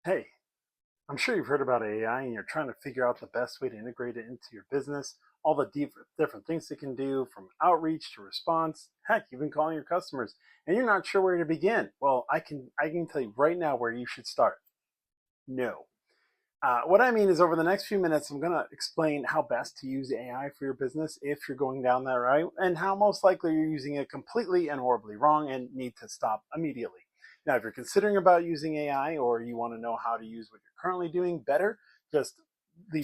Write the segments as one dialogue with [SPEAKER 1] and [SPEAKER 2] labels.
[SPEAKER 1] Hey, I'm sure you've heard about AI and you're trying to figure out the best way to integrate it into your business, all the different things it can do from outreach to response, heck, even calling your customers, and you're not sure where to begin. Well, I can tell you right now where you should start. No. What I mean is over the next few minutes, I'm going to explain how best to use AI for your business if you're going down that route and how most likely you're using it completely and horribly wrong and need to stop immediately. Now, if you're considering about using AI or you want to know how to use what you're currently doing better, just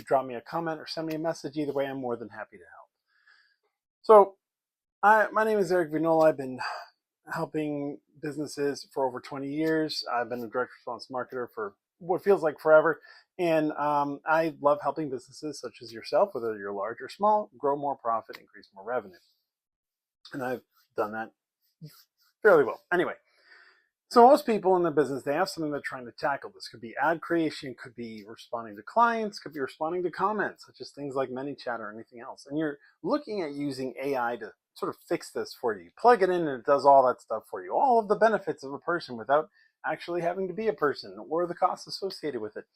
[SPEAKER 1] drop me a comment or send me a message. Either way, I'm more than happy to help. So, my name is Eric Vinola. I've been helping businesses for over 20 years. I've been a direct response marketer for what feels like forever. And I love helping businesses such as yourself, whether you're large or small, grow more profit, increase more revenue. And I've done that fairly well. Anyway, so most people in the business, they have something they're trying to tackle. This could be ad creation, could be responding to clients, could be responding to comments, such as things like ManyChat or anything else. And you're looking at using AI to sort of fix this for you. You plug it in and it does all that stuff for you. All of the benefits of a person without actually having to be a person or the costs associated with it.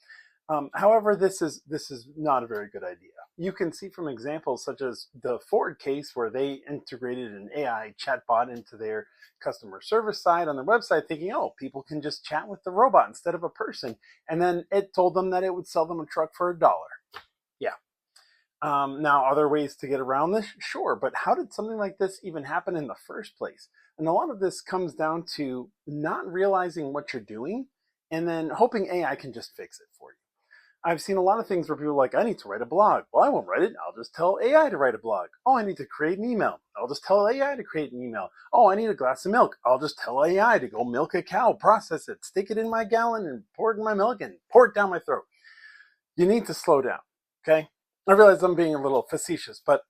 [SPEAKER 1] However, this is not a very good idea. You can see from examples such as the Ford case where they integrated an AI chatbot into their customer service side on their website thinking, oh, people can just chat with the robot instead of a person. And then it told them that it would sell them a truck for $1. Yeah. Now, are there ways to get around this? Sure. But how did something like this even happen in the first place? And a lot of this comes down to not realizing what you're doing and then hoping AI can just fix it for you. I've seen a lot of things where people are like, I need to write a blog. Well, I won't write it. I'll just tell AI to write a blog. Oh, I need to create an email. I'll just tell AI to create an email. Oh, I need a glass of milk. I'll just tell AI to go milk a cow, process it, stick it in my gallon and pour it in my milk and pour it down my throat. You need to slow down, okay? I realize I'm being a little facetious, but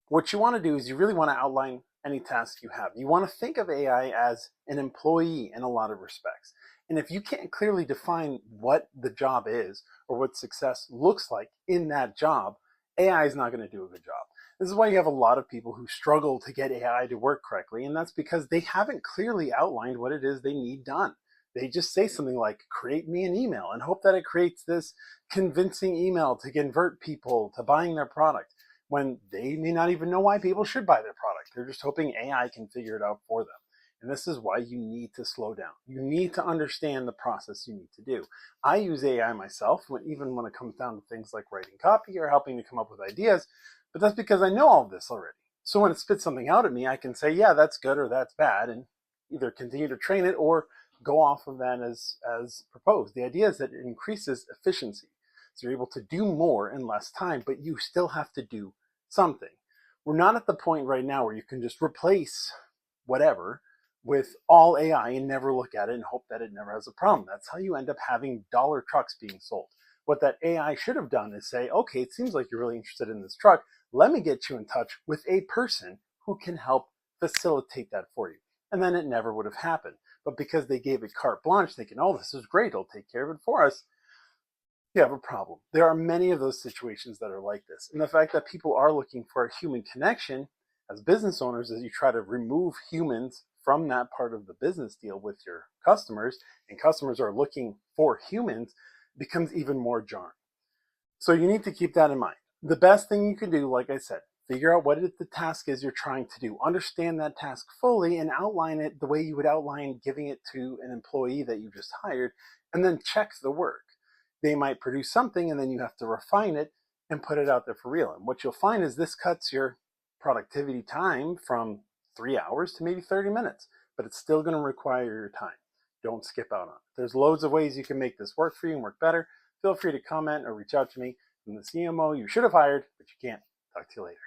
[SPEAKER 1] what you want to do is you really want to outline any task you have. You want to think of AI as an employee in a lot of respects. And if you can't clearly define what the job is or what success looks like in that job, AI is not going to do a good job. This is why you have a lot of people who struggle to get AI to work correctly, and that's because they haven't clearly outlined what it is they need done. They just say something like, create me an email, and hope that it creates this convincing email to convert people to buying their product, when they may not even know why people should buy their product. They're just hoping AI can figure it out for them. And this is why you need to slow down. You need to understand the process you need to do. I use AI myself, even when it comes down to things like writing copy or helping to come up with ideas, but that's because I know all of this already. So when it spits something out at me, I can say, yeah, that's good or that's bad, and either continue to train it or go off of that as proposed. The idea is that it increases efficiency. So you're able to do more in less time, but you still have to do something. We're not at the point right now where you can just replace whatever with all AI and never look at it and hope that it never has a problem. That's how you end up having dollar trucks being sold. What that AI should have done is say, okay, it seems like you're really interested in this truck. Let me get you in touch with a person who can help facilitate that for you. And then it never would have happened. But because they gave it carte blanche, thinking, oh, this is great, it'll take care of it for us, you have a problem. There are many of those situations that are like this. And the fact that people are looking for a human connection as business owners, as you try to remove humans from that part of the business deal with your customers, and customers are looking for humans, becomes even more jarring. So you need to keep that in mind. The best thing you can do, like I said, figure out what the task is you're trying to do. Understand that task fully and outline it the way you would outline giving it to an employee that you just hired, and then check the work. They might produce something and then you have to refine it and put it out there for real. And what you'll find is this cuts your productivity time from 3 hours to maybe 30 minutes, but it's still going to require your time. Don't skip out on it. There's loads of ways you can make this work for you and work better. Feel free to comment or reach out to me. I'm the CMO you should have hired, but you can't. Talk to you later.